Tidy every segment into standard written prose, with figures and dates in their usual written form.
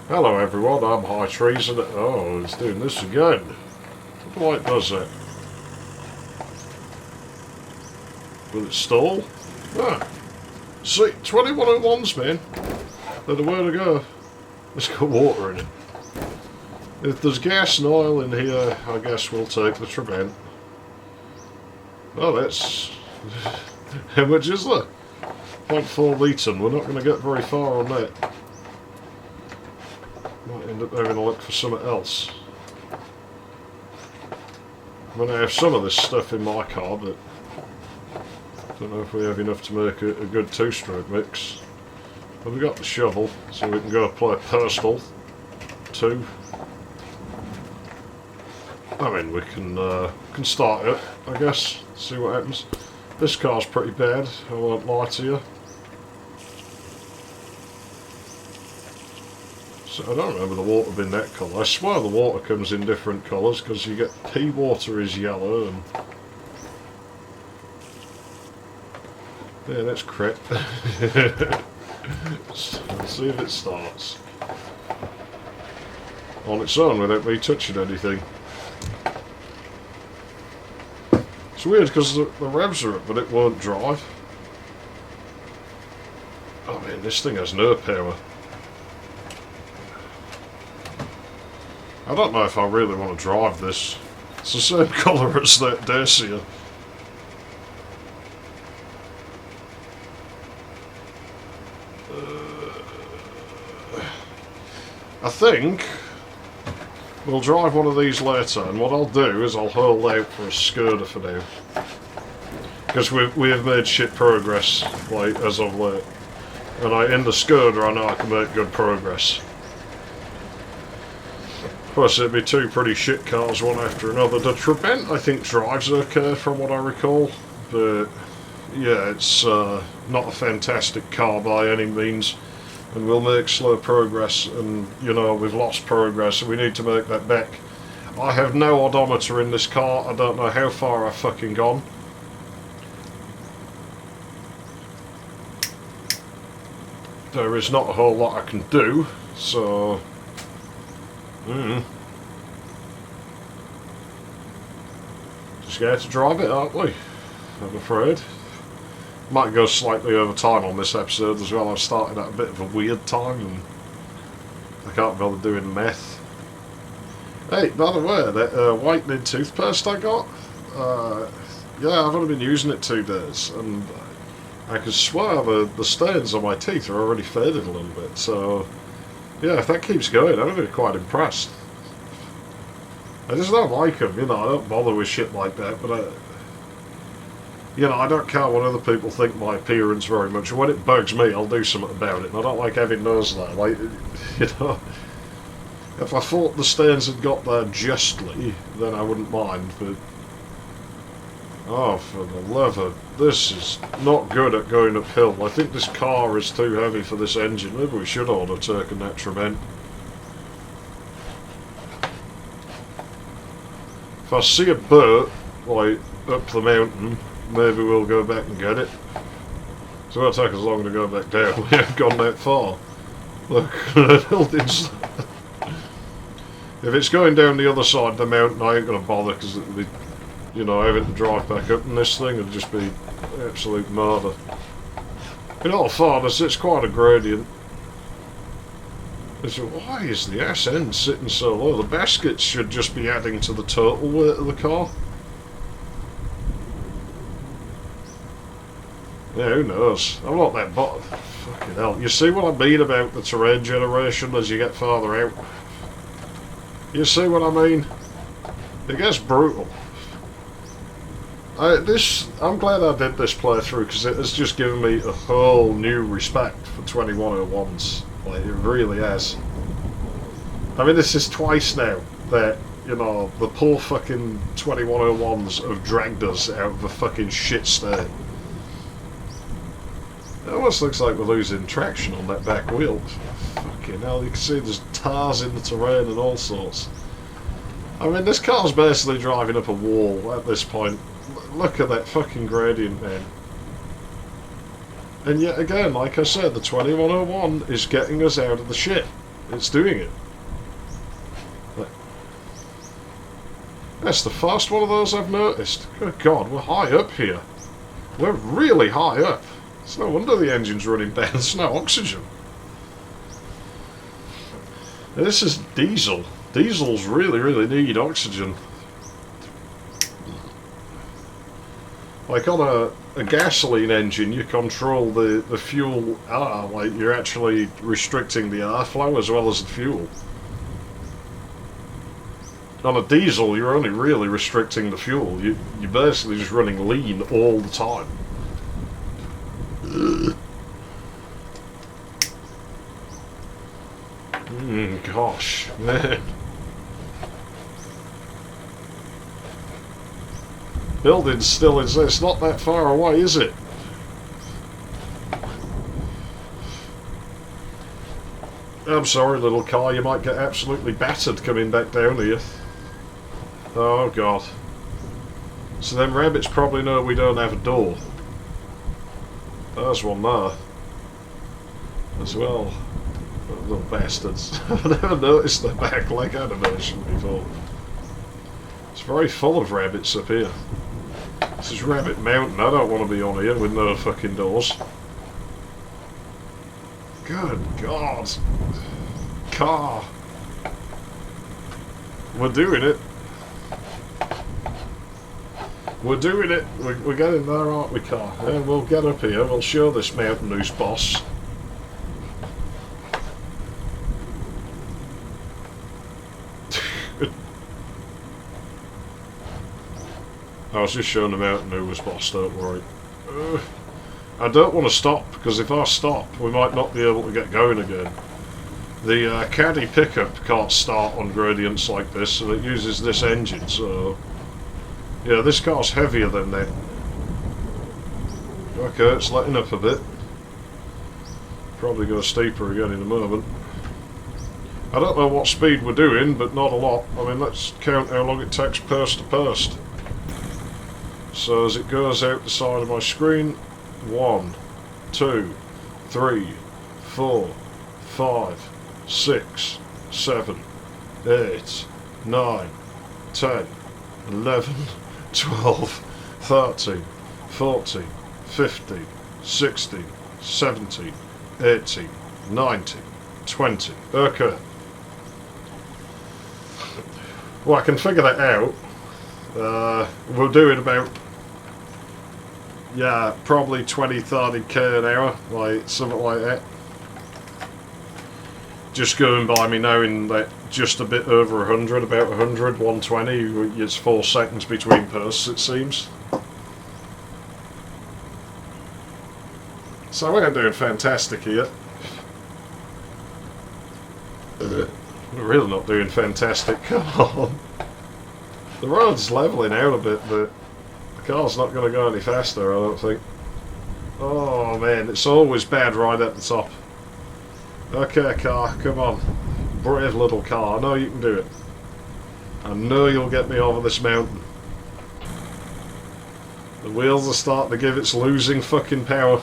Hello everyone, I'm High Trees and oh, it's doing this again. Why it does that? Will it stall? Ah. See, 2101s, man. They're the way to go. It's got water in it. If there's gas and oil in here, I guess we'll take the Trabant. Oh, that's... How much is there? 0.4 litre. We're not going to get very far on that. Might end up having a look for something else. I'm going to have some of this stuff in my car, but I don't know if we have enough to make a good two-stroke mix. But we've got the shovel, so we can go play personal too. I mean, we can start it, I guess, see what happens. This car's pretty bad, I won't lie to you. So I don't remember the water being that colour. I swear the water comes in different colours, because you get pea water is yellow and... Yeah, that's crap. Let's see if it starts. On its own without me touching anything. It's weird because the revs are up but it won't drive. Oh man, this thing has no power. I don't know if I really want to drive this. It's the same colour as that Dacia. I think we'll drive one of these later, and what I'll do is I'll hold out for a Skoda for now. Because we have made shit progress, like, as of late. And in the Skoda I know I can make good progress. Of course it'd be two pretty shit cars one after another. The Trabant I think drives okay from what I recall, but yeah, it's not a fantastic car by any means. And we'll make slow progress, and you know, we've lost progress, so we need to make that back. I have no odometer in this car, I don't know how far I've fucking gone. There is not a whole lot I can do, so... Just going to have to drive it, aren't we? I'm afraid. Might go slightly over time on this episode as well. I've started at a bit of a weird time and I can't bother doing math. Hey, by the way, that whitening toothpaste I got, yeah, I've only been using it 2 days and I can swear the stains on my teeth are already faded a little bit, so yeah, if that keeps going, I'm going to be quite impressed. I just don't like them, you know, I don't bother with shit like that, but you know, I don't care what other people think my appearance very much. When it bugs me, I'll do something about it. And I don't like having those there. Like, you know, if I thought the stains had got there justly, then I wouldn't mind. But oh, for the leather, this is not good at going uphill. I think this car is too heavy for this engine. Maybe we should order taken that Trabant. If I see a boat, like, up the mountain, maybe we'll go back and get it. So it'll take us long to go back down. We haven't gone that far. Look, if it's going down the other side of the mountain, I ain't going to bother because it'll be, you know, having to drive back up in this thing would just be absolute murder. In all fairness, it's quite a gradient. Why is the ass end sitting so low? The baskets should just be adding to the total weight of the car. Yeah, who knows? I'm not that bot. Fucking hell. You see what I mean about the terrain generation as you get farther out? You see what I mean? It gets brutal. I'm glad I did this playthrough because it has just given me a whole new respect for 2101s. Like, it really has. I mean, this is twice now that, you know, the poor fucking 2101s have dragged us out of a fucking shit state. It almost looks like we're losing traction on that back wheel. Fucking hell, you can see there's tars in the terrain and all sorts. I mean, this car's basically driving up a wall at this point. Look at that fucking gradient, man. And yet again, like I said, the 2101 is getting us out of the shit. It's doing it. That's the first one of those I've noticed. Good God, we're high up here. We're really high up. It's no wonder the engine's running down. There's no oxygen. This is diesel. Diesels really need oxygen. Like on a gasoline engine, you control the fuel like you're actually restricting the airflow as well as the fuel. On a diesel, you're only really restricting the fuel. You're basically just running lean all the time. Gosh, man. Building still is. It's not that far away, is it? I'm sorry, little car. You might get absolutely battered coming back down here. Oh God. So them rabbits probably know we don't have a door. There's one there. As well. Little bastards. I've never noticed the back leg animation before. It's very full of rabbits up here. This is Rabbit Mountain. I don't want to be on here with no fucking doors. Good God. Car. We're doing it. We're doing it. We're getting there, aren't we, car? Yeah, we'll get up here. We'll show this mountain who's boss. I was just showing the mountain who was boss, don't worry. I don't want to stop, because if I stop, we might not be able to get going again. The Caddy pickup can't start on gradients like this, so it uses this engine, so... Yeah, this car's heavier than that. Okay, it's letting up a bit. Probably go steeper again in a moment. I don't know what speed we're doing, but not a lot. I mean, let's count how long it takes post to post. So as it goes out the side of my screen, 1, 2, 3, 4, 5, 6, 7, 8, 9, 10, 11, 12, 13, 14, 15, 16, 17, 18, 19, 20. Okay. Well, I can figure that out. We'll do it about, yeah, probably 20-30k an hour, like something like that. Just going by me knowing that just a bit over 100, about 100, 120, it's 4 seconds between bursts, it seems. So we're doing fantastic here. We're really not doing fantastic, come on. The road's levelling out a bit, but the car's not going to go any faster, I don't think. Oh man, it's always bad right at the top. Okay, car, come on. Brave little car, I know you can do it. I know you'll get me over this mountain. The wheels are starting to give its losing fucking power.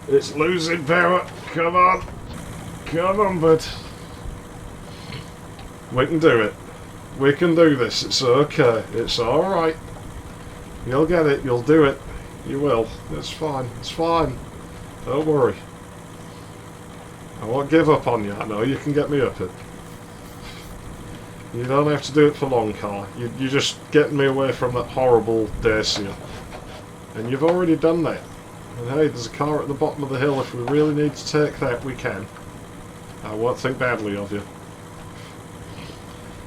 It's losing power. Come on. Come on, bud. We can do it. We can do this. It's okay. It's alright. You'll get it. You'll do it. You will. It's fine. It's fine. Don't worry. I won't give up on you. I know you can get me up it. You don't have to do it for long, car. You're just getting me away from that horrible Dacia. And you've already done that. And hey, there's a car at the bottom of the hill. If we really need to take that, we can. I won't think badly of you.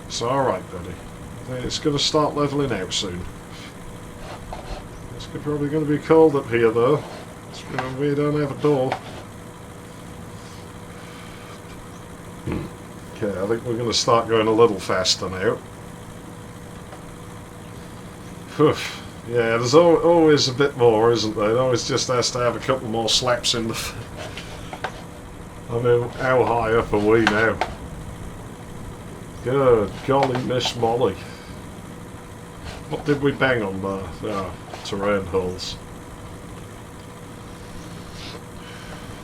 It's alright, buddy. It's going to start levelling out soon. It's probably going to be cold up here, though. We don't have a door. Okay, I think we're going to start going a little faster now. Whew. Yeah, there's always a bit more, isn't there? It always just has to have a couple more slaps in the... I mean, how high up are we now? Good golly, Miss Molly. What did we bang on there? Ah, terrain holes.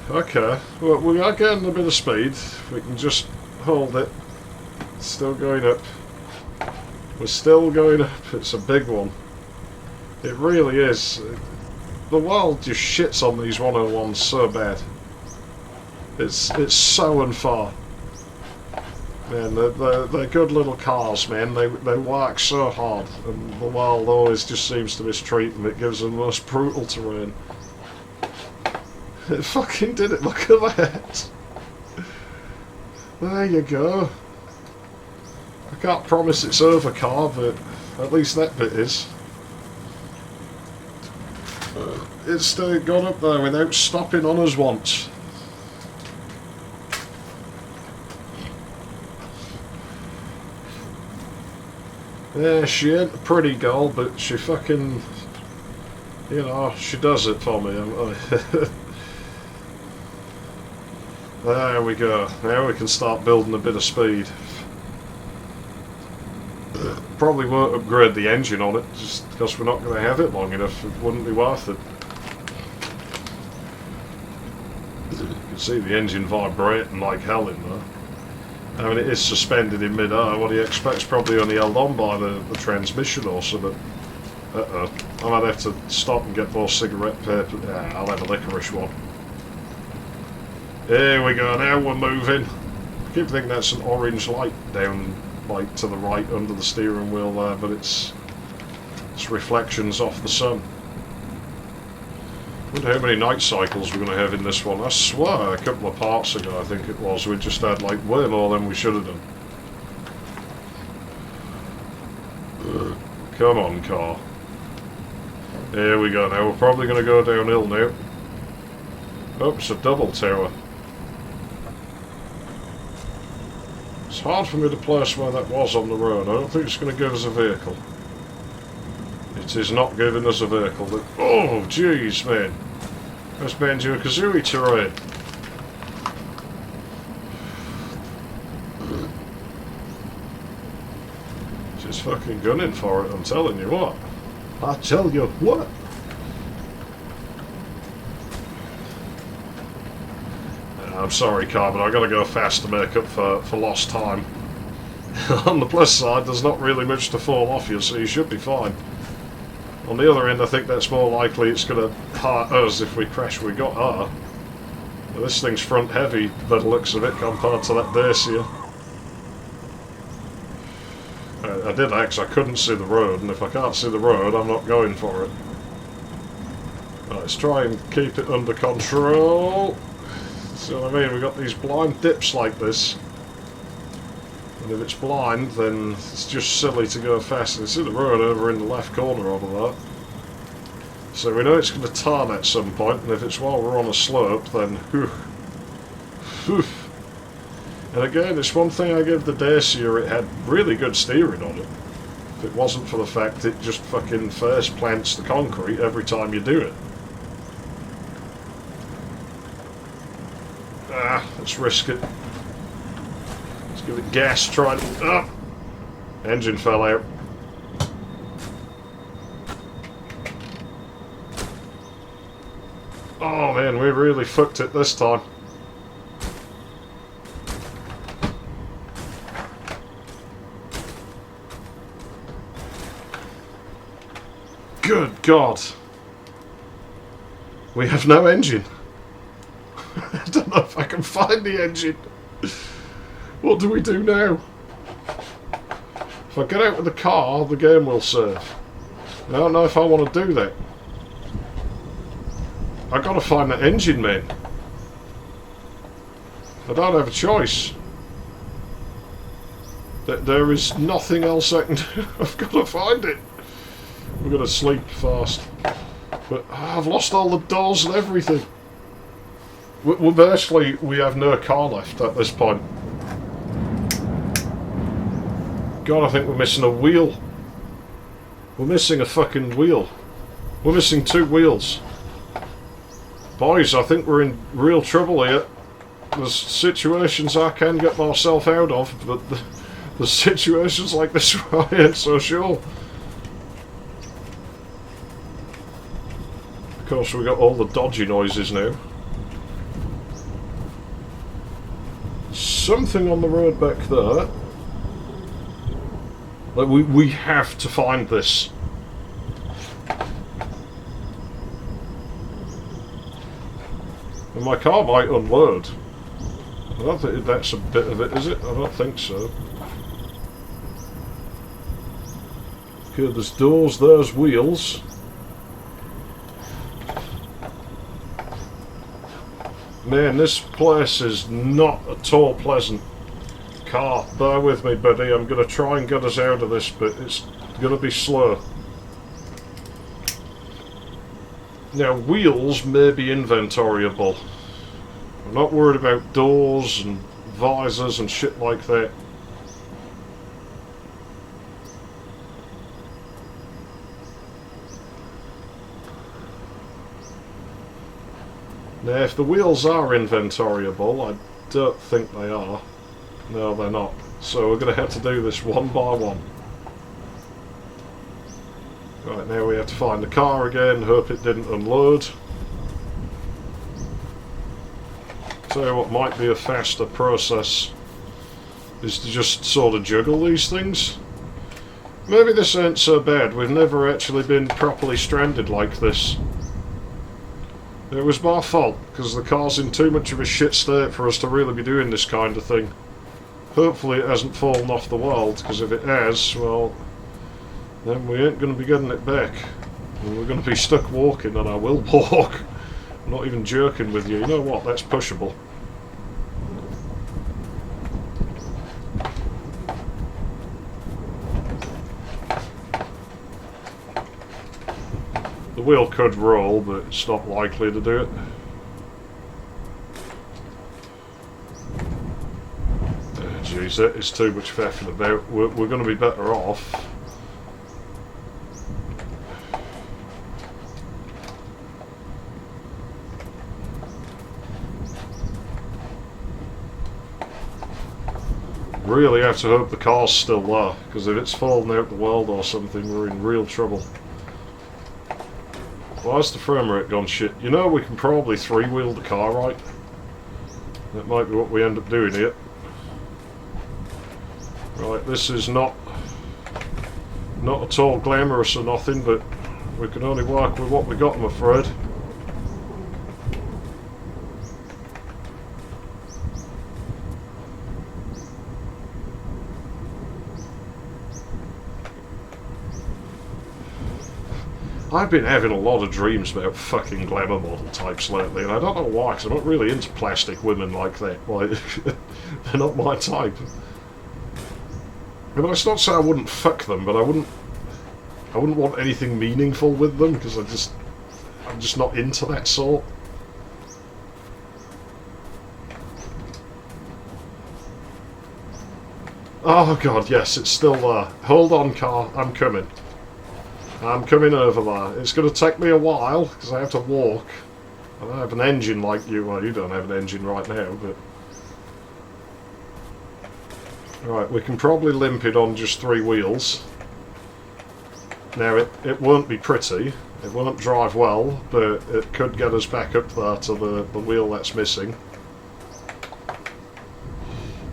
Okay, well, we are getting a bit of speed. We can just hold it. It's still going up. We're still going up. It's a big one. It really is. The world just shits on these 101s so bad. It's so unfair. Man, they're good little cars, man. They work so hard, and the world always just seems to mistreat them. It gives them the most brutal terrain. It fucking did it, look at that! There you go. I can't promise it's over, car, but at least that bit is. It's still gone up there without stopping on us once. Yeah, she ain't a pretty girl, but she fucking... You know, she does it for me. There we go. Now we can start building a bit of speed. Probably won't upgrade the engine on it, just because we're not going to have it long enough. It wouldn't be worth it. You can see the engine vibrating like hell in there. I mean, it is suspended in mid-air. What do you expect? It's probably only held on by the transmission or something. Uh-oh. I might have to stop and get more cigarette paper. Yeah, I'll have a licorice one. Here we go, now we're moving. I keep thinking that's an orange light down, like, to the right under the steering wheel there, but it's reflections off the sun. I wonder how many night cycles we're going to have in this one. I swear a couple of parts ago, I think it was, we just had, like, way more than we should have done. Come on, car. Here we go now. We're probably going to go downhill now. Oh, it's a double tower. It's hard for me to place where that was on the road. I don't think it's going to give us a vehicle. It is not giving us a vehicle. Oh, jeez, man. That's Banjo-Kazooie terrain. Just fucking gunning for it, I'm telling you what. I tell you what. I'm sorry, car, but I've got to go fast to make up for lost time. On the plus side, there's not really much to fall off you, so you should be fine. On the other end, I think that's more likely it's going to hurt us if we crash. We got her. But this thing's front heavy by the looks of it compared to that Dacia. I did that because I couldn't see the road, and if I can't see the road, I'm not going for it. Right, let's try and keep it under control. See what I mean? We've got these blind dips like this. And if it's blind, then it's just silly to go fast. You see the road over in the left corner over there. So we know it's going to turn at some point, and if it's while we're on a slope, then whew. Whew. And again, it's one thing I give the Dacia, it had really good steering on it. If it wasn't for the fact it just fucking face plants the concrete every time you do it. Ah, let's risk it. Let's give it gas, try and... Ah! Engine fell out. Oh man, we really fucked it this time. Good God. We have no engine. I don't know if I can find the engine. What do we do now? If I get out with the car, the game will save. I don't know if I want to do that. I gotta find that engine, man. I don't have a choice. There is nothing else I can do. I've got to find it. We're gonna sleep fast. But I've lost all the doors and everything. We're basically, we have no car left at this point. God, I think we're missing a wheel. We're missing a fucking wheel. We're missing 2 wheels. Boys, I think we're in real trouble here. There's situations I can get myself out of, but there's situations like this where I ain't so sure. Of course, we got all the dodgy noises now. something on the road back there. Like, we have to find this. And my car might unload. I don't think that's a bit of it, is it? I don't think so. Okay, there's doors, there's wheels. Man, this place is not at all pleasant. Car, bear with me, buddy. I'm going to try and get us out of this, but it's going to be slow. Now, wheels may be inventoryable. I'm not worried about doors and visors and shit like that. Now, if the wheels are inventoryable, I don't think they are. No, they're not. So we're going to have to do this one by one. Right, now we have to find the car again, hope it didn't unload. Tell you what might be a faster process is to just sort of juggle these things. Maybe this ain't so bad, we've never actually been properly stranded like this. It was my fault, because the car's in too much of a shit state for us to really be doing this kind of thing. Hopefully it hasn't fallen off the world, because if it has, well, then we ain't going to be getting it back. And we're going to be stuck walking, and I will walk. I'm not even joking with you. You know what? That's pushable. The wheel could roll, but it's not likely to do it. Jeez, that is too much faffing about. We're going to be better off. Really have to hope the car's still there, because if it's fallen out the world or something, we're in real trouble. Why's the frame rate gone shit? You know, we can probably three-wheel the car, right? That might be what we end up doing here. Right, this is not at all glamorous or nothing, but we can only work with what we got, I'm afraid. I've been having a lot of dreams about fucking glamour model types lately, and I don't know why, because I'm not really into plastic women like that. Like, they're not my type. I mean, it's not so I wouldn't fuck them, but I wouldn't want anything meaningful with them, because I'm just not into that sort. Oh god, yes, it's still there. Hold on, car, I'm coming. I'm coming over there. It's going to take me a while, because I have to walk. I don't have an engine like you. Well, you don't have an engine right now, but... Right, we can probably limp it on just three wheels. Now, it won't be pretty. It won't drive well, but it could get us back up there to the wheel that's missing.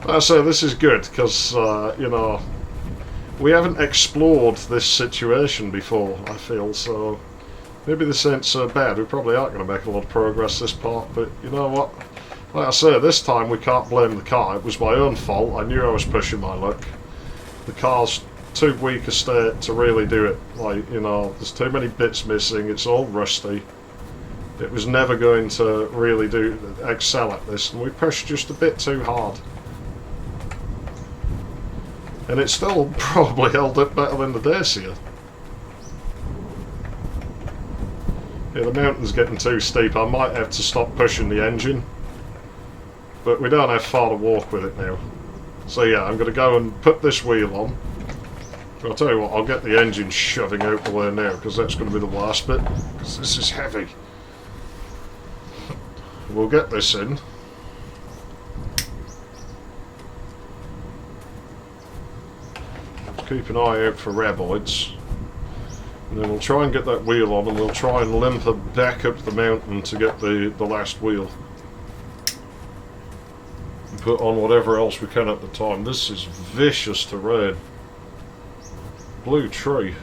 I say this is good, because, you know... We haven't explored this situation before, I feel, so maybe this ain't so bad. We probably aren't going to make a lot of progress this part, but you know what? Like I say, this time we can't blame the car. It was my own fault. I knew I was pushing my luck. The car's too weak a state to really do it. Like, you know, there's too many bits missing. It's all rusty. It was never going to really excel at this, and we pushed just a bit too hard. And it still probably held up better than the Dacia. Yeah, the mountain's getting too steep. I might have to stop pushing the engine. But we don't have far to walk with it now. So yeah, I'm going to go and put this wheel on. I'll tell you what, I'll get the engine shoving out the way now, because that's going to be the worst bit. Because this is heavy. We'll get this in. Keep an eye out for raboids, and then we'll try and get that wheel on, and we'll try and limp it back up the mountain to get the last wheel. put on whatever else we can at the time. This is vicious terrain. Blue tree.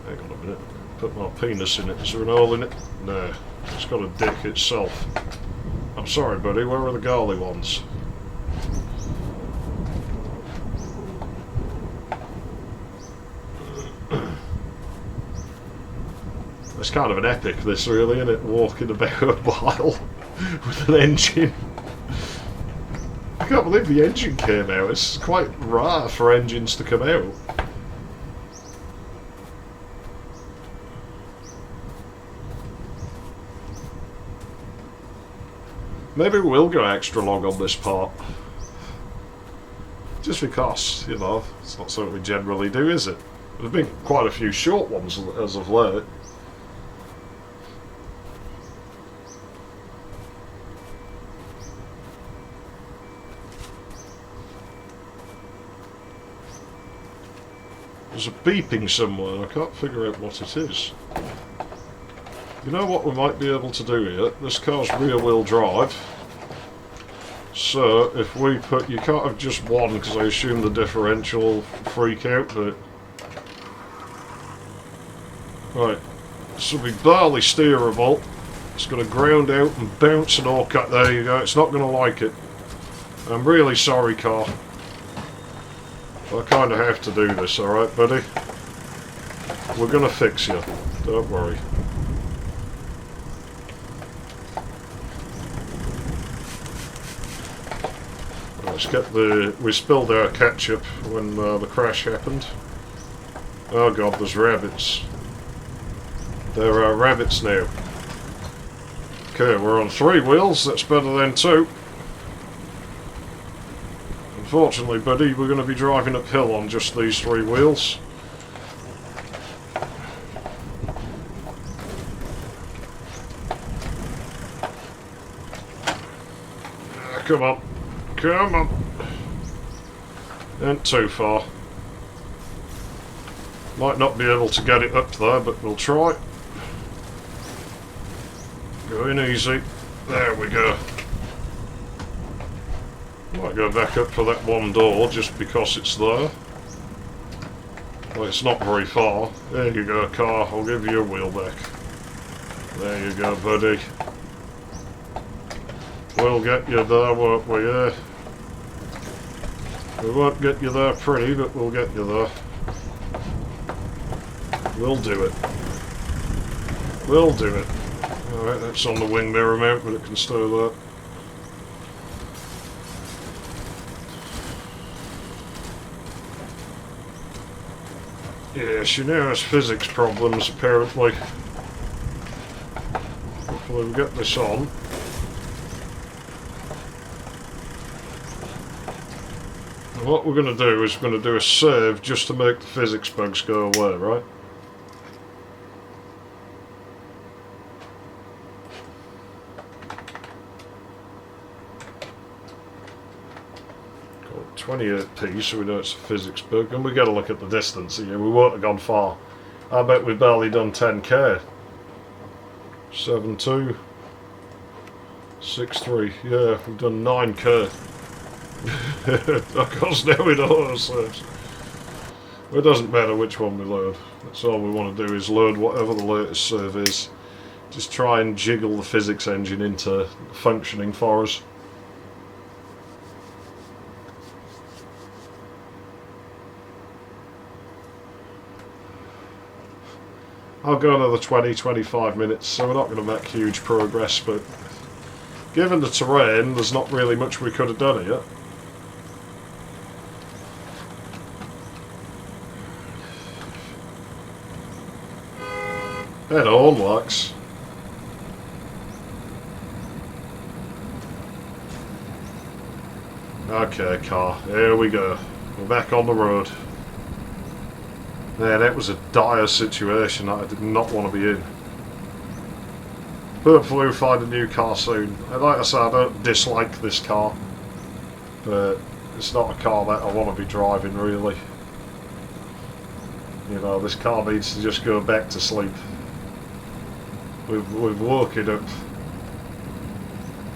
Hang on a minute. Put my penis in it. Is there an hole in it? No. It's got a dick itself. I'm sorry, buddy. Where are the garly ones? It's kind of an epic, this, really, isn't it? Walking about a while with an engine. I can't believe the engine came out. It's quite rare for engines to come out. Maybe we'll go extra long on this part. Just because, you know, it's not something we generally do, is it? There's been quite a few short ones as of late. There's a beeping somewhere, I can't figure out what it is. You know what we might be able to do here? This car's rear wheel drive. So if we put, you can't have just one because I assume the differential will freak out, but... Right, this will be barely steerable. It's going to ground out and bounce and all cut. There you go, it's not going to like it. I'm really sorry, car. I kind of have to do this, alright, buddy? We're going to fix you. Don't worry. Let's get the... We spilled our ketchup when the crash happened. Oh god, there's rabbits. There are rabbits now. Okay, we're on 3 wheels. That's better than 2. Unfortunately, buddy, we're going to be driving uphill on just these 3 wheels. Come on. Come on. Ain't too far. Might not be able to get it up there, but we'll try. Going easy. There we go. Might go back up for that one door just because it's there. Well, it's not very far. There you go, car. I'll give you a wheel back. There you go, buddy. We'll get you there, won't we? Yeah. We won't get you there pretty, but we'll get you there. We'll do it. We'll do it. Alright, that's on the wing mirror mount, but it can stay there. Yeah, she now has physics problems, apparently. Hopefully we'll get this on. And what we're going to do is we're going to do a save just to make the physics bugs go away, right? Got 28p, so we know it's a physics bug, and we got to look at the distance. Yeah, we won't have gone far. I bet we've barely done 10k. 7.2 6.3. Yeah, we've done 9k. Of course, now we know auto saves. It doesn't matter which one we load. That's all we want to do is load whatever the latest save is. Just try and jiggle the physics engine into functioning for us. I'll go another 20-25 minutes, so we're not going to make huge progress, but given the terrain, there's not really much we could have done here. That horn works. Okay, car, here we go. We're back on the road. Yeah, that was a dire situation that I did not want to be in. Hopefully we'll find a new car soon. And like I said, I don't dislike this car, but it's not a car that I want to be driving, really. You know, this car needs to just go back to sleep. We've woke it up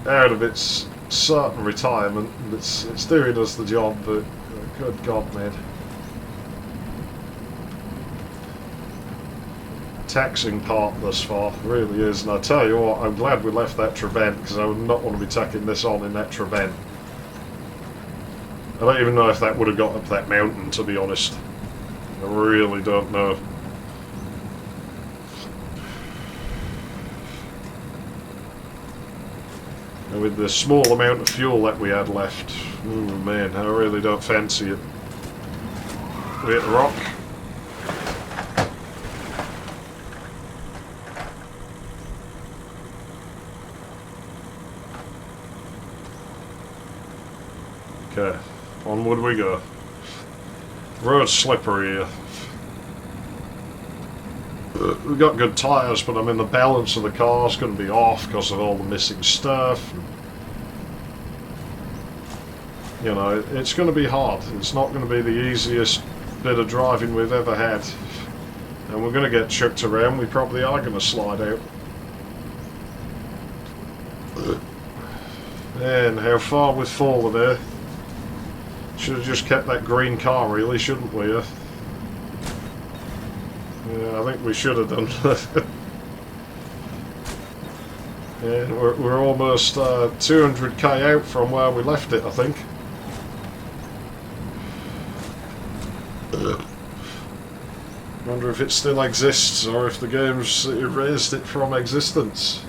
out of its certain retirement, and it's doing us the job, but good God, man. Taxing part thus far, really is, and I tell you what, I'm glad we left that Trabant, because I would not want to be taking this on in that Trabant. I don't even know if that would have got up that mountain, to be honest. I really don't know. And with the small amount of fuel that we had left, oh man, I really don't fancy it. We hit the rock. Okay, onward we go. Road's slippery here. We've got good tyres, but I mean the balance of the car's going to be off because of all the missing stuff. You know, it's going to be hard. It's not going to be the easiest bit of driving we've ever had. And we're going to get chucked around. We probably are going to slide out. And how far we've fallen there. Should have just kept that green car, really, shouldn't we? Yeah, I think we should have done. And we're almost 200k out from where we left it, I think. Wonder if it still exists, or if the game's erased it from existence.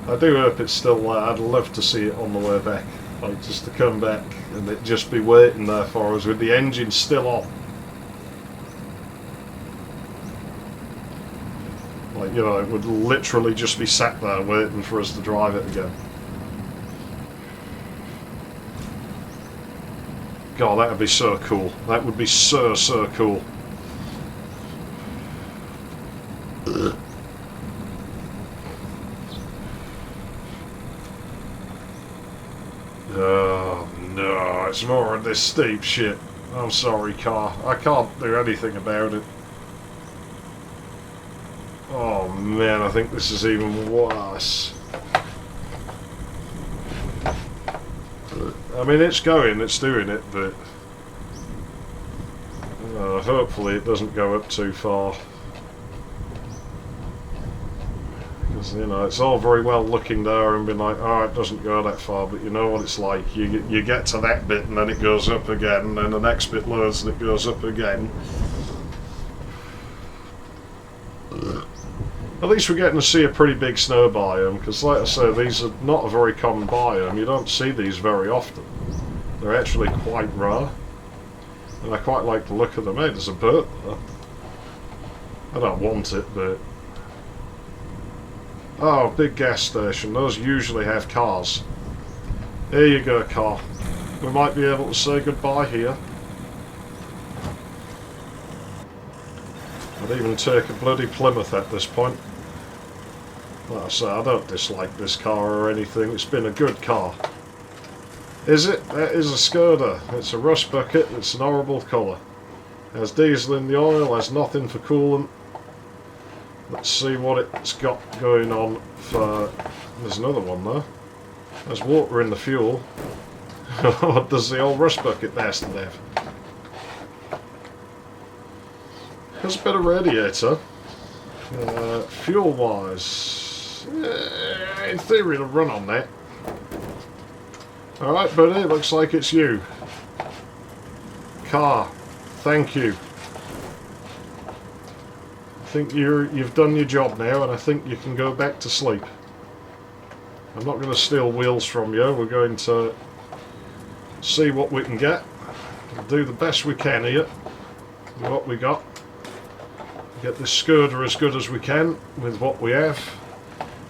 I do hope it's still there. I'd love to see it on the way back. Like, just to come back and it just be waiting there for us with the engine still on. Like, you know, it would literally just be sat there waiting for us to drive it again. God, that would be so cool. That would be so cool. Oh no, it's more of this steep shit. I'm sorry, car. I can't do anything about it. Oh man, I think this is even worse. I mean, it's going, it's doing it, but hopefully it doesn't go up too far. Because, you know, it's all very well looking there and being like, oh, it doesn't go that far, but you know what it's like. You get to that bit and then it goes up again, and then the next bit loads and it goes up again. At least we're getting to see a pretty big snow biome, because like I say, these are not a very common biome. You don't see these very often. They're actually quite rare. And I quite like the look of them. Hey, there's a boat there. I don't want it, but... Oh, big gas station. Those usually have cars. Here you go, car. We might be able to say goodbye here. I'd even take a bloody Plymouth at this point. Like I say, I don't dislike this car or anything. It's been a good car. Is it? That is a Skoda. It's a rust bucket. It's an horrible colour. Has diesel in the oil. Has nothing for coolant. Let's see what it's got going on for... There's another one there. There's water in the fuel. What does the old rust bucket bastard have? There's a bit of radiator. Fuel wise, in theory it'll run on that. Alright buddy, looks like it's you. Car, thank you. I think you've done your job now, and I think you can go back to sleep. I'm not going to steal wheels from you. We're going to see what we can get. We'll do the best we can here with what we got. Get this Skoda as good as we can with what we have.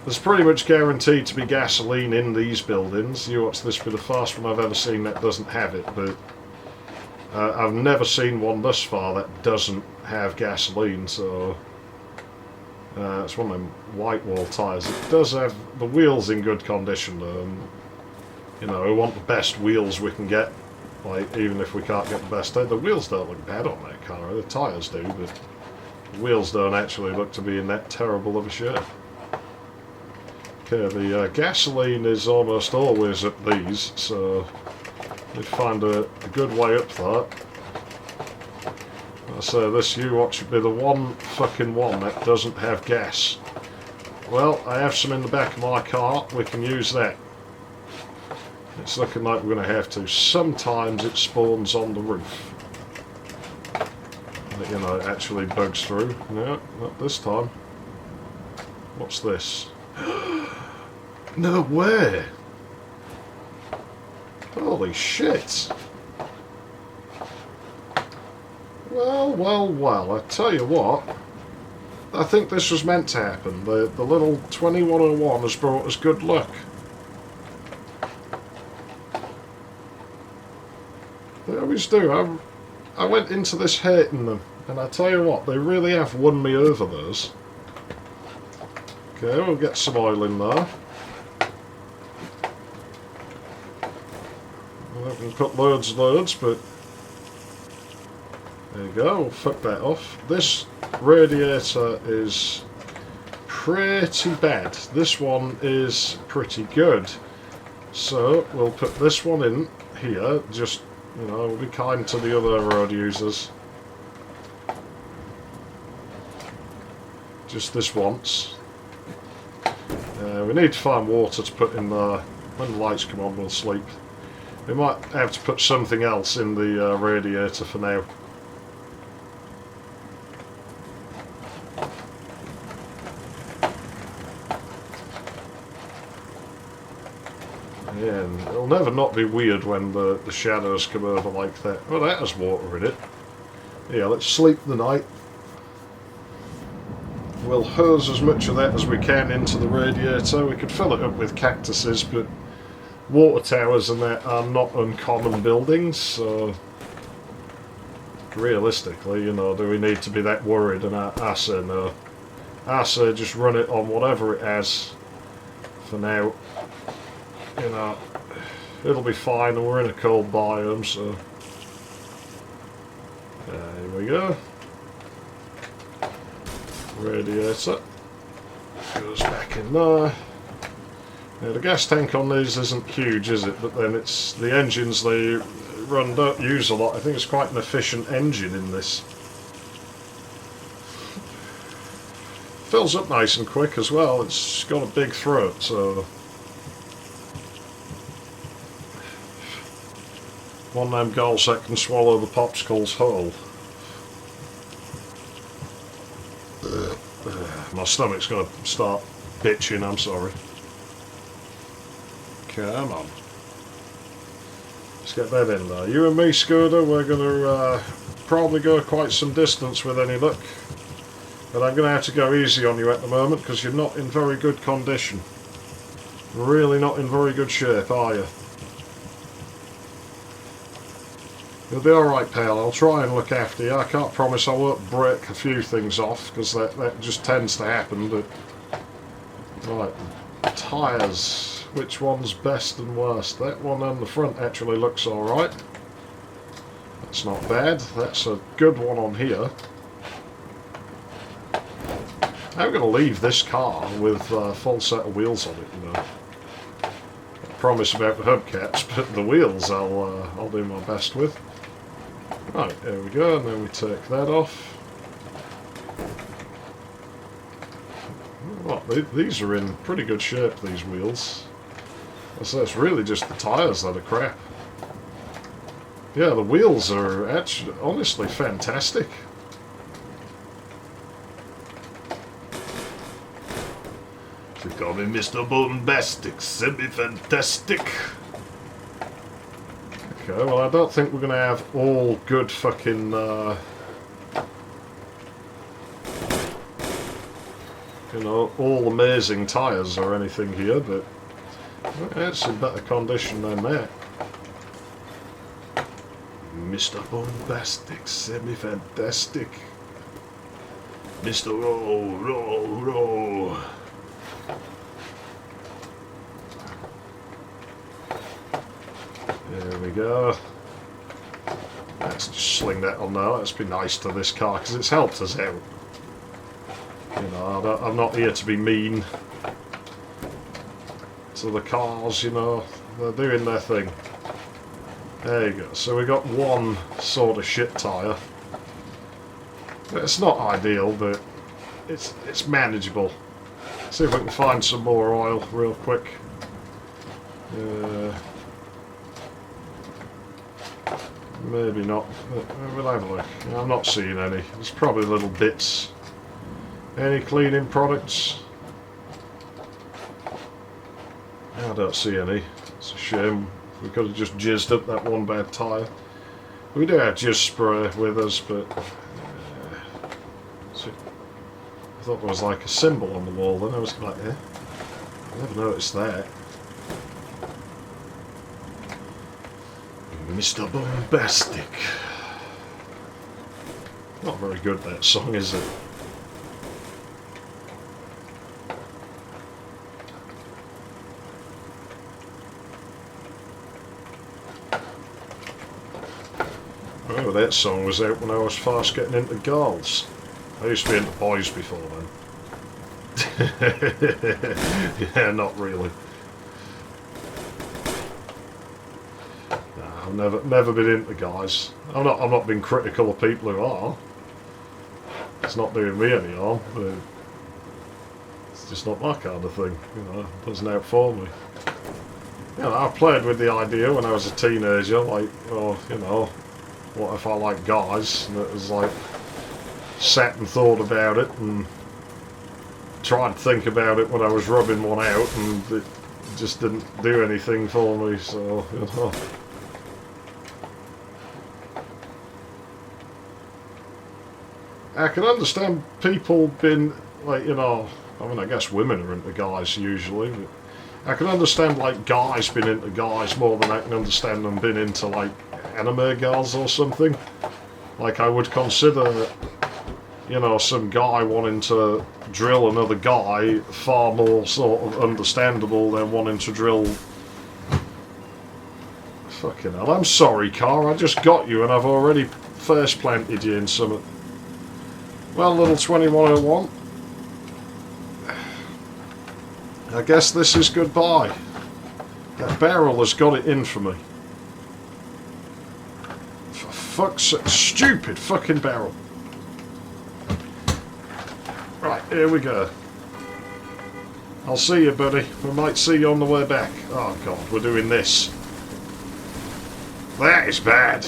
There's pretty much guaranteed to be gasoline in these buildings. You watch, this be the first one I've ever seen that doesn't have it, but I've never seen one thus far that doesn't have gasoline, so it's one of them white wall tyres. It does have the wheels in good condition though, and, you know, we want the best wheels we can get, like, even if we can't get the best. The wheels don't look bad on that car, the tyres do, but the wheels don't actually look to be in that terrible of a shape. Okay, the gasoline is almost always at these, so we find a good way up that. I say this U-Watch should be the one fucking one that doesn't have gas. Well, I have some in the back of my car, we can use that. It's looking like we're going to have to. Sometimes it spawns on the roof. You know, it actually bugs through. No, not this time. What's this? No way! Holy shit! Well, well, well, I tell you what. I think this was meant to happen. The little 2101 has brought us good luck. They always do. I went into this hating them, and I tell you what, they really have won me over, those. Okay, we'll get some oil in there. We can put loads, but there you go, we'll fuck that off. This radiator is pretty bad. This one is pretty good. So we'll put this one in here, just, you know, we'll be kind to the other road users. Just this once. We need to find water to put in there. When the lights come on, we'll sleep. We might have to put something else in the radiator for now. Yeah, and it'll never not be weird when the shadows come over like that. Oh, that has water in it. Yeah, let's sleep the night. We'll hose as much of that as we can into the radiator. We could fill it up with cactuses, but water towers and that are not uncommon buildings, so realistically, you know, do we need to be that worried? And I say no. I say just run it on whatever it has for now. You know, it'll be fine, and we're in a cold biome, so here we go. Radiator goes back in there. Now, the gas tank on these isn't huge, is it? But then it's the engines they run don't use a lot. I think it's quite an efficient engine in this. Fills up nice and quick as well. It's got a big throat, so one of them goals that can swallow the popsicles whole. My stomach's going to start bitching, I'm sorry. Come on. Let's get that in there. You and me, Scooter, we're going to probably go quite some distance with any luck. But I'm going to have to go easy on you at the moment because you're not in very good condition. Really not in very good shape, are you? You'll be alright, pal. I'll try and look after you. I can't promise I won't break a few things off, because that just tends to happen, but... Right, tyres. Which one's best and worst? That one on the front actually looks alright. That's not bad. That's a good one on here. I'm going to leave this car with a full set of wheels on it, you know. I promise about the hubcaps, but the wheels I'll do my best with. Right, there we go, and then we take that off. What, these are in pretty good shape, these wheels. So it's really just the tyres that are crap. Yeah, the wheels are actually, honestly, fantastic. They call me Mr. Bombastic, semi-fantastic. Okay, well, I don't think we're going to have all good fucking, you know, all amazing tyres or anything here, but it's in better condition than that. Mr. Bombastic, semi-fantastic. Mr. Row. There we go. Let's just sling that on now. Let's be nice to this car because it's helped us out. You know, I'm not here to be mean. So the cars, you know, they're doing their thing. There you go. So we got one sort of shit tyre. It's not ideal, but it's manageable. See if we can find some more oil real quick. Maybe not. We'll have a look. I'm not seeing any. There's probably little bits. Any cleaning products? I don't see any. It's a shame. We could have just jizzed up that one bad tyre. We do have jizz spray with us, but I thought there was like a symbol on the wall. Then I was like, I never noticed that. Mr. Bombastic. Not very good, that song, is it? Oh, that song was out when I was first getting into girls. I used to be into boys before then. Yeah, not really. No, I've never been into guys. I'm not being critical of people who are. It's not doing me any harm, but it's just not my kind of thing. You know, it doesn't out for me. You know, I played with the idea when I was a teenager, like, oh, you know, what if I like guys? And it was like, sat and thought about it and tried to think about it when I was rubbing one out, and it just didn't do anything for me, so, you know. I can understand people being, like, you know, I mean, I guess women are into guys usually, but I can understand, like, guys being into guys more than I can understand them being into, like, anime girls or something. Like, I would consider, you know, some guy wanting to drill another guy far more sort of understandable than wanting to drill... Fucking hell, I'm sorry, car, I just got you and I've already first planted you in some... Well, little 2101, I guess this is goodbye. That barrel has got it in for me. For fuck's sake, stupid fucking barrel. Right, here we go. I'll see you, buddy. We might see you on the way back. Oh god, we're doing this. That is bad.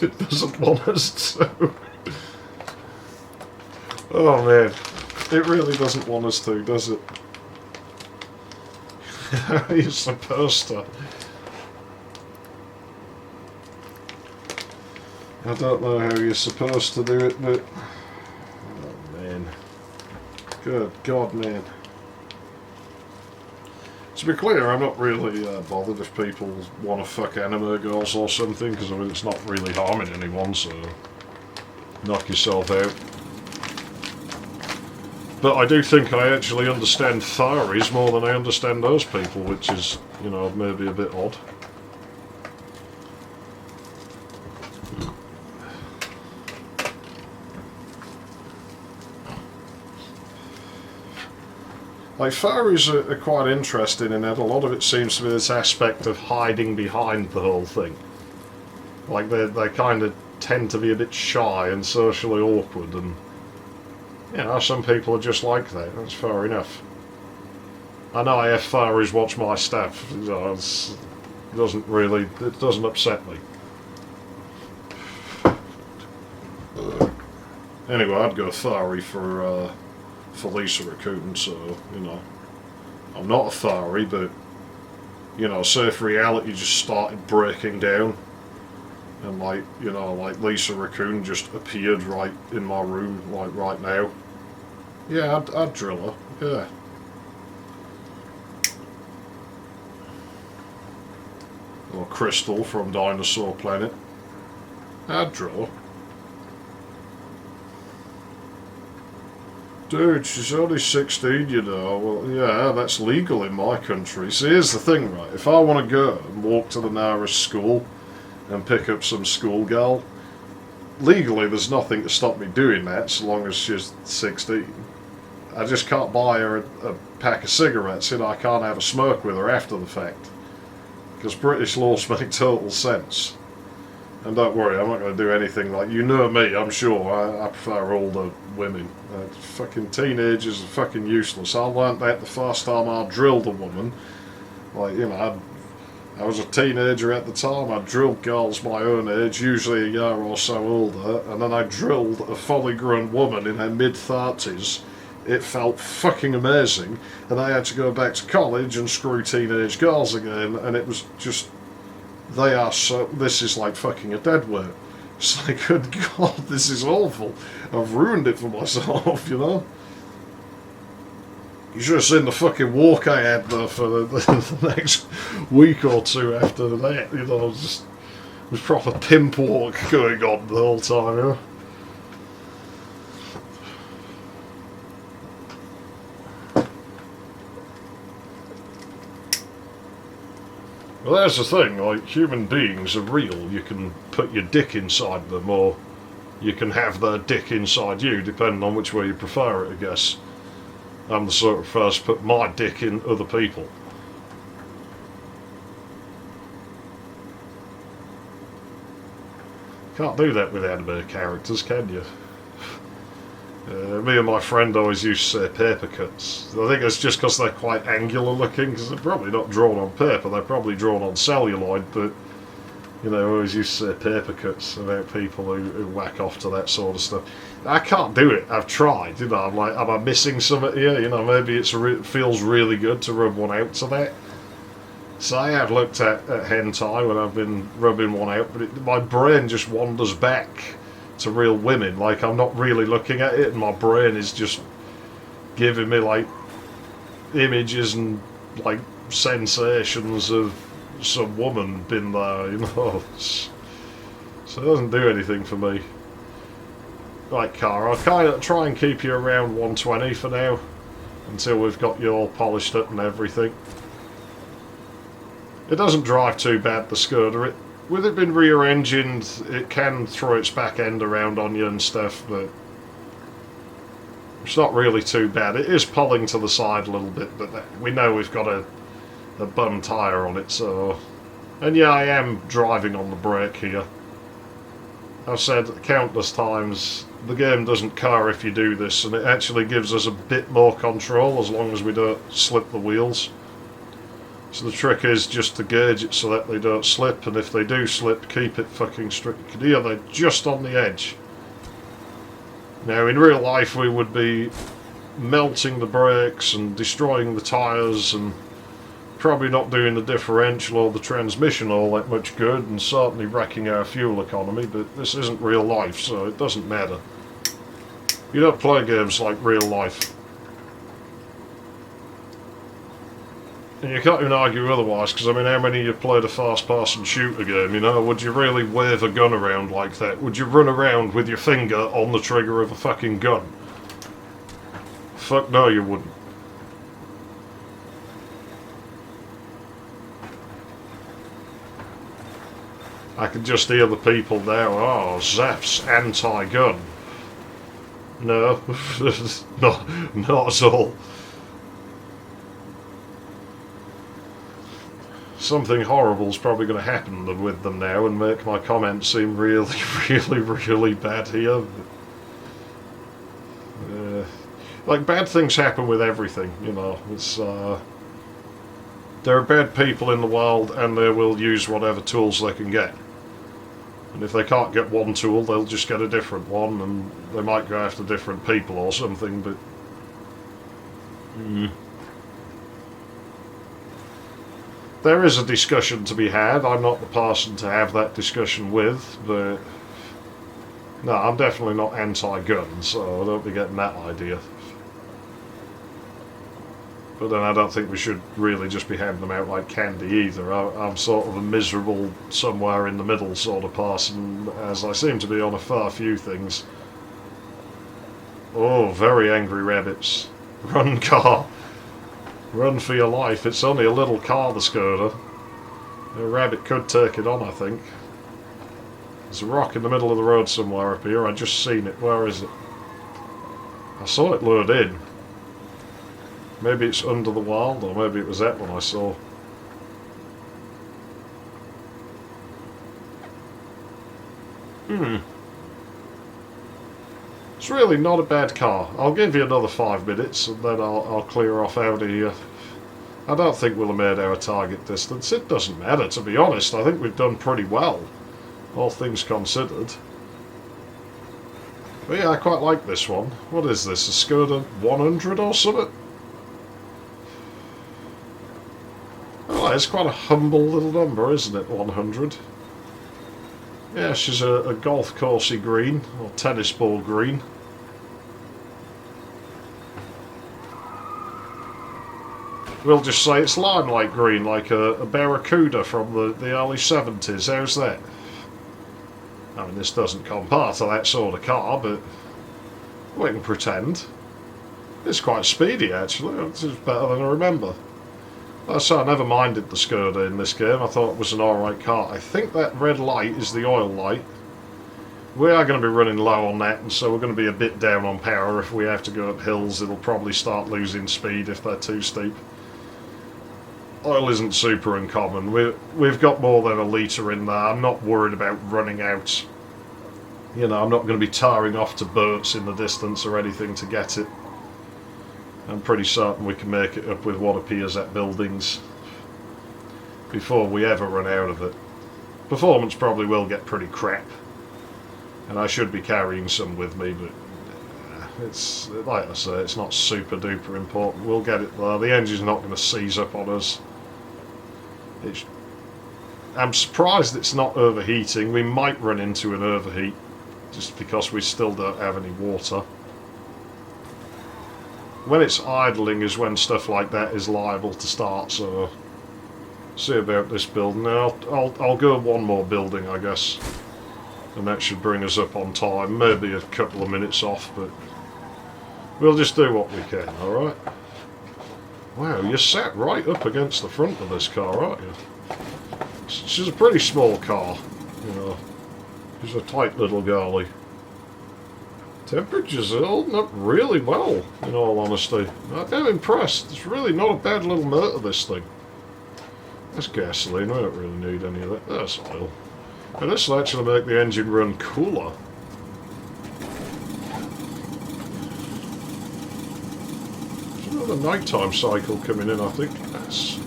It doesn't want us to. Oh man, it really doesn't want us to, does it? How are you supposed to? I don't know how you're supposed to do it, but... Oh man. Good God, man. To be clear, I'm not really bothered if people want to fuck anime girls or something, because I mean, it's not really harming anyone, so knock yourself out. But I do think I actually understand furries more than I understand those people, which is, you know, maybe a bit odd. Like, furries are quite interesting in that a lot of it seems to be this aspect of hiding behind the whole thing. Like, they kind of tend to be a bit shy and socially awkward, and, you know, some people are just like that. That's fair enough. I know I have furries watch my stuff. You know, it doesn't upset me. Anyway, I'd go furry for Lisa Raccoon, so, you know, I'm not a furry, but, you know, say if reality just started breaking down, and, like, you know, like Lisa Raccoon just appeared right in my room, like, right now, yeah, I'd drill her, yeah. Or Crystal from Dinosaur Planet, I'd drill her. Dude, she's only 16, you know. Well, yeah, that's legal in my country. See, here's the thing, right? If I want to go and walk to the nearest school and pick up some schoolgirl, legally there's nothing to stop me doing that so long as she's 16. I just can't buy her a pack of cigarettes, I can't have a smoke with her after the fact. Because British laws make total sense. And don't worry, I'm not going to do anything like, you know me, I'm sure, I prefer older women. Fucking teenagers are fucking useless. I learnt that the first time I drilled a woman. Like, you know, I was a teenager at the time, I drilled girls my own age, usually a year or so older, and then I drilled a fully grown woman in her mid-30s. It felt fucking amazing, and I had to go back to college and screw teenage girls again, and it was just... They are so... This is like fucking a dead weight. It's like, good God, this is awful. I've ruined it for myself, you know? You should have seen the fucking walk I had there for the next week or two after that, you know? It was proper pimp walk going on the whole time, you know? Well, that's the thing, like, human beings are real. You can put your dick inside them, or you can have their dick inside you, depending on which way you prefer it, I guess. I'm the sort of first to put my dick in other people. Can't do that with anime characters, can you? Me and my friend always used to say paper cuts. I think it's just because they're quite angular looking, because they're probably not drawn on paper, they're probably drawn on celluloid, but, you know, I always used to say paper cuts about people who whack off to that sort of stuff. I can't do it, I've tried, you know, I'm like, am I missing something here? You know, maybe it feels really good to rub one out to that. So I have looked at hentai when I've been rubbing one out, but my brain just wanders back to real women. Like, I'm not really looking at it, and my brain is just giving me like images and like sensations of some woman been there, you know. So it doesn't do anything for me. Right, car, I'll kind of try and keep you around 120 for now until we've got you all polished up and everything. It doesn't drive too bad, the Skoda. With it being rear-engined, it can throw its back end around on you and stuff, but it's not really too bad. It is pulling to the side a little bit, but we know we've got a bum tyre on it, so... And yeah, I am driving on the brake here. I've said countless times, the game doesn't care if you do this, and it actually gives us a bit more control as long as we don't slip the wheels. So the trick is just to gauge it so that they don't slip, and if they do slip, keep it fucking straight. You can hear they're just on the edge. Now, in real life, we would be melting the brakes and destroying the tyres and probably not doing the differential or the transmission all that much good, and certainly wrecking our fuel economy, but this isn't real life, so it doesn't matter. You don't play games like real life. And you can't even argue otherwise, because I mean, how many of you played a first-person shooter game, you know? Would you really wave a gun around like that? Would you run around with your finger on the trigger of a fucking gun? Fuck no, you wouldn't. I can just hear the people now, oh, Zaf's anti-gun. No, not at all. Something horrible's probably going to happen with them now and make my comments seem really, really bad here. Like, bad things happen with everything, you know. It's there are bad people in the world, and they will use whatever tools they can get. And if they can't get one tool, they'll just get a different one, and they might go after different people or something, but... There is a discussion to be had. I'm not the person to have that discussion with, but... No, I'm definitely not anti-gun, so I don't be getting that idea. But then I don't think we should really just be handing them out like candy either. I'm sort of a miserable, somewhere in the middle sort of person, as I seem to be on a fair few things. Oh, very angry rabbits. Run, car. Run for your life. It's only a little car, the Skoda. A rabbit could take it on, I think. There's a rock in the middle of the road somewhere up here. I just seen it. Where is it? I saw it load in. Maybe it's under the wild, or maybe it was that one I saw. It's really not a bad car. I'll give you another 5 minutes and then I'll clear off out of here. I don't think we'll have made our target distance. It doesn't matter, to be honest. I think we've done pretty well, all things considered. But yeah, I quite like this one. What is this, a Skoda 100 or something? Oh, it's quite a humble little number, isn't it, 100? Yeah, she's a golf coursey green, or tennis ball green. We'll just say it's limelight green, like a Barracuda from the early 70s. How's that? I mean, this doesn't compare to that sort of car, but we can pretend. It's quite speedy, actually. It's better than I remember. So I never minded the Skoda in this game. I thought it was an alright car. I think that red light is the oil light. We are going to be running low on that, and so we're going to be a bit down on power. If we have to go up hills, it'll probably start losing speed if they're too steep. Oil isn't super uncommon. We've got more than a litre in there. I'm not worried about running out. You know, I'm not going to be tarring off to boats in the distance or anything to get it. I'm pretty certain we can make it up with what appears at buildings before we ever run out of it. Performance probably will get pretty crap, and I should be carrying some with me, but it's, like I say, it's not super duper important. We'll get it there. The engine's not going to seize up on us. I'm surprised it's not overheating. We might run into an overheat just because we still don't have any water. When it's idling is when stuff like that is liable to start, so see about this building. Now I'll go one more building, I guess, and that should bring us up on time. Maybe a couple of minutes off, but we'll just do what we can, alright? Wow, you're sat right up against the front of this car, aren't you? She's a pretty small car, you know. She's a tight little girlie. Temperatures are holding up really well, in all honesty. I'm impressed. It's really not a bad little motor, this thing. That's gasoline. We don't really need any of that. That's oil. And this will actually make the engine run cooler. There's another nighttime cycle coming in, I think. That's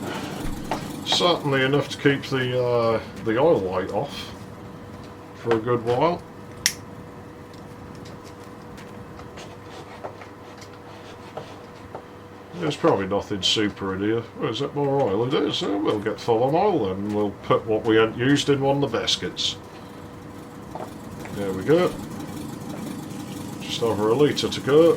certainly enough to keep the oil light off for a good while. There's probably nothing super in here. Oh, is that more oil? It is. Oh, we'll get full on oil then. We'll put what we hadn't used in one of the baskets. There we go. Just over a litre to go.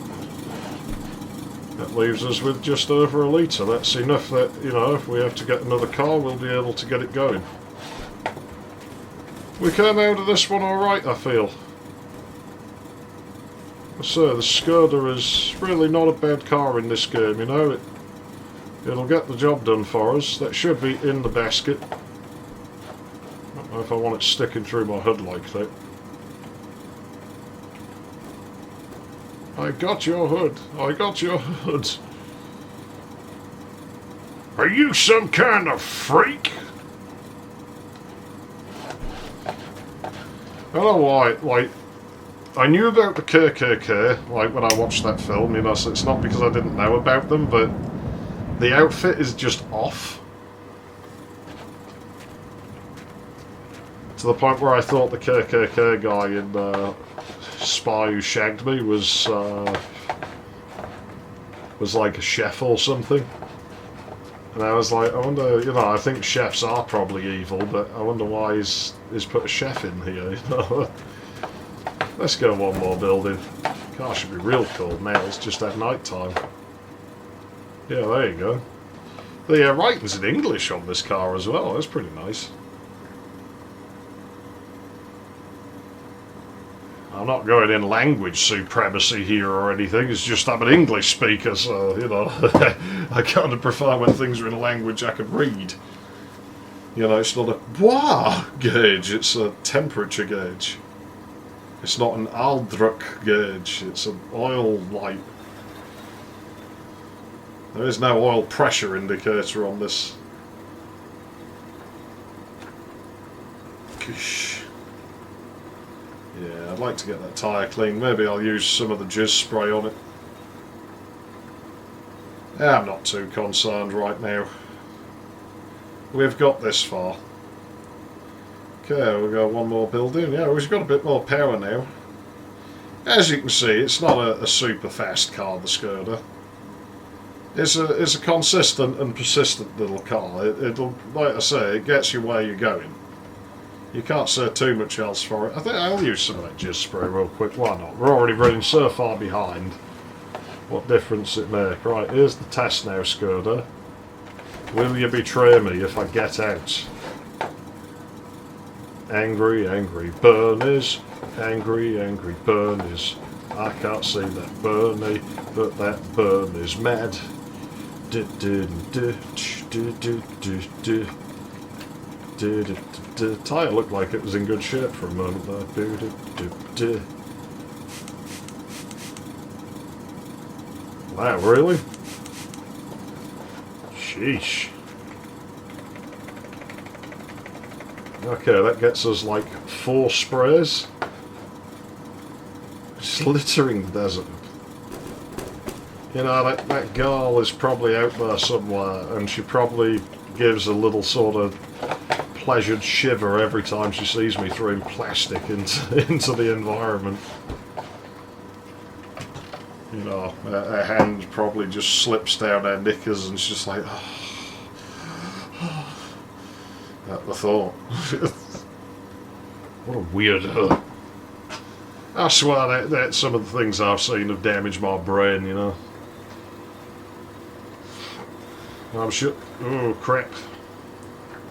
That leaves us with just over a litre. That's enough that, you know, if we have to get another car, we'll be able to get it going. We came out of this one alright, I feel. So the Skoda is really not a bad car in this game, you know. It'll get the job done for us. That should be in the basket. I don't know if I want it sticking through my hood like that. I got your hood. I got your hood. Are you some kind of freak? I don't know why, like, I knew about the KKK, like, when I watched that film, you know, so it's not because I didn't know about them, but the outfit is just off. To the point where I thought the KKK guy in Spy Who Shagged Me was like a chef or something. And I was like, I wonder, you know, I think chefs are probably evil, but I wonder why he's put a chef in here, you know. Let's go one more building. Car should be real cold now, it's just at night time. Yeah, there you go. The writing's in English on this car as well, that's pretty nice. I'm not going in language supremacy here or anything, it's just I'm an English speaker, so, you know, I kind of prefer when things are in a language I can read. You know, it's not a bar gauge, it's a temperature gauge. It's not an Aldrich gauge, it's an oil light. There is no oil pressure indicator on this. Gosh. Yeah, I'd like to get that tyre clean. Maybe I'll use some of the jizz spray on it. Yeah, I'm not too concerned right now. We've got this far. Okay, we've got one more building. Yeah, we've got a bit more power now. As you can see, it's not a super fast car, the Skoda. It's a consistent and persistent little car. It'll, like I say, it gets you where you're going. You can't say too much else for it. I think I'll use some of that jizz spray real quick. Why not? We're already running so far behind. What difference it make? Right, here's the test now, Skoda. Will you betray me if I get out? Angry, angry Bernies. Angry, angry Bernies. I can't see that Bernie, but that Bernie's mad. The tyre looked like it was in good shape for a moment there. Wow, really? Sheesh. Okay, that gets us like 4 sprays. Slittering desert. You know, that girl is probably out there somewhere, and she probably gives a little sort of pleasured shiver every time she sees me throwing plastic into the environment. You know, her hand probably just slips down her knickers and she's just like, oh. At the thought. What a weirdo. I swear that some of the things I've seen have damaged my brain, you know. I'm sure. Oh, crap.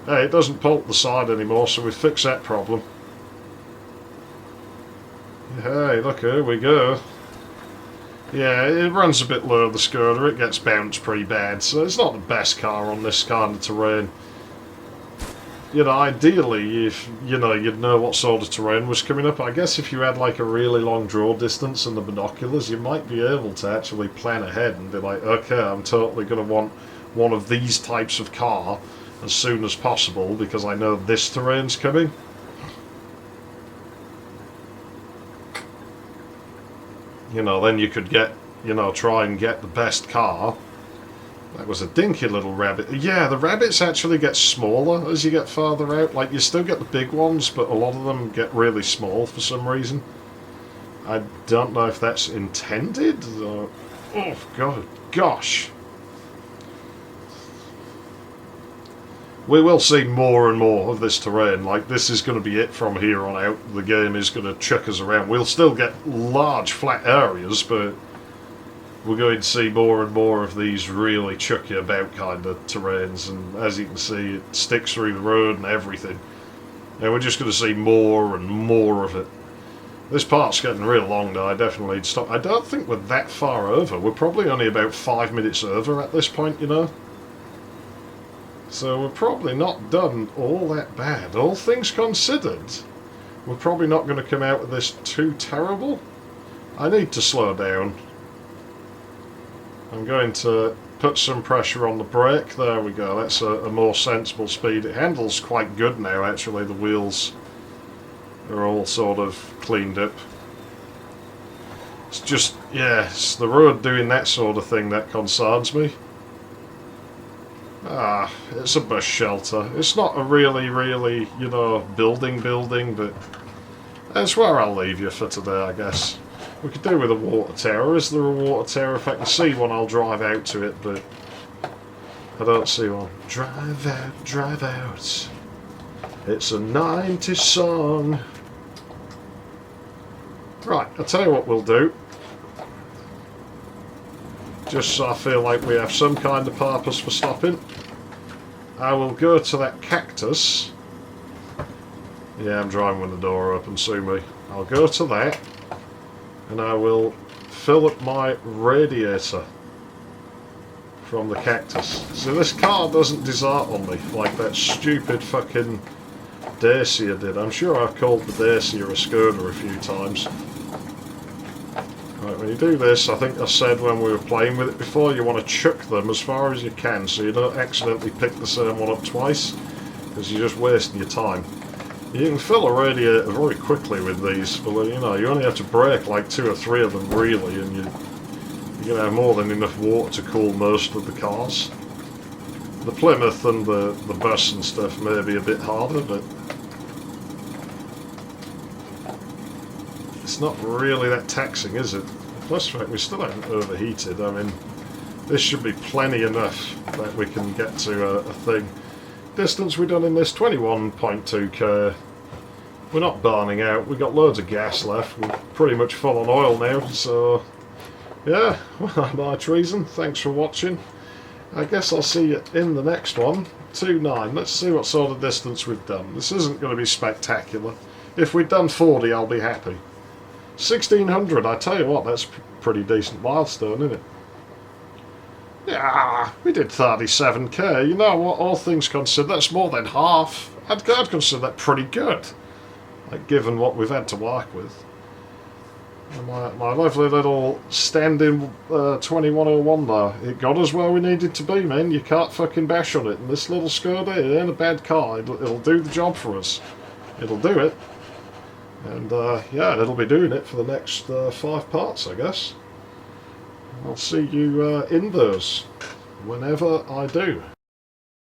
Hey, it doesn't pulp the side anymore, so we fixed that problem. Hey, look, here we go. Yeah, it runs a bit low, the Skoda. It gets bounced pretty bad, so it's not the best car on this kind of terrain. You know, ideally, if you know, you'd know what sort of terrain was coming up. I guess if you had like a really long draw distance and the binoculars, you might be able to actually plan ahead and be like, okay, I'm totally going to want one of these types of car as soon as possible because I know this terrain's coming. You know, then you could get, you know, try and get the best car. That was a dinky little rabbit. Yeah, the rabbits actually get smaller as you get farther out. Like, you still get the big ones, but a lot of them get really small for some reason. I don't know if that's intended. Or... oh, God. Gosh. We will see more and more of this terrain. Like, this is going to be it from here on out. The game is going to chuck us around. We'll still get large flat areas, but we're going to see more and more of these really chuck you about kind of terrains. And as you can see, it sticks through the road and everything. And we're just going to see more and more of it. This part's getting real long now. I definitely need to stop. I don't think we're that far over. We're probably only about 5 minutes over at this point, you know. So we're probably not done all that bad. All things considered, we're probably not going to come out of this too terrible. I need to slow down. I'm going to put some pressure on the brake. There we go. That's a more sensible speed. It handles quite good now, actually. The wheels are all sort of cleaned up. It's just, yeah, it's the road doing that sort of thing that concerns me. Ah, it's a bus shelter. It's not a really, you know, building, but that's where I'll leave you for today, I guess. We could do with a water tower. Is there a water tower? If I can see one, I'll drive out to it, but I don't see one. Drive out, drive out. It's a 90s song. Right, I'll tell you what we'll do. Just so I feel like we have some kind of purpose for stopping. I will go to that cactus. Yeah, I'm driving with the door open, sue me. I'll go to that and I will fill up my radiator from the Cactus. So this car doesn't desert on me like that stupid fucking Dacia did. I'm sure I've called the Dacia a Skoda a few times. Right, when you do this, I think I said when we were playing with it before, you want to chuck them as far as you can so you don't accidentally pick the same one up twice, because you're just wasting your time. You can fill a radiator very quickly with these, but you know, you only have to break like 2 or 3 of them really, and you're going to have more than enough water to cool most of the cars. The Plymouth and the bus and stuff may be a bit harder, but it's not really that taxing, is it? Plus, the fact we still haven't overheated. I mean, this should be plenty enough that we can get to a thing. Distance we've done in this, 21.2k. We're not burning out. We've got loads of gas left. We're pretty much full on oil now, so yeah, well, my treason. Thanks for watching. I guess I'll see you in the next one. 2.9. Let's see what sort of distance we've done. This isn't going to be spectacular. If we'd done 40, I'll be happy. 1600, I tell you what, that's a pretty decent milestone, isn't it? Yeah, we did 37k. You know what, all things considered, that's more than half. I'd consider that pretty good, like, given what we've had to work with. And my lovely little stand-in 2101 there, it got us where we needed to be, man. You can't fucking bash on it. And this little Skoda, it ain't a bad car. It'll do the job for us. It'll do it. And yeah, it'll be doing it for the next 5 parts, I guess. I'll see you in those whenever I do.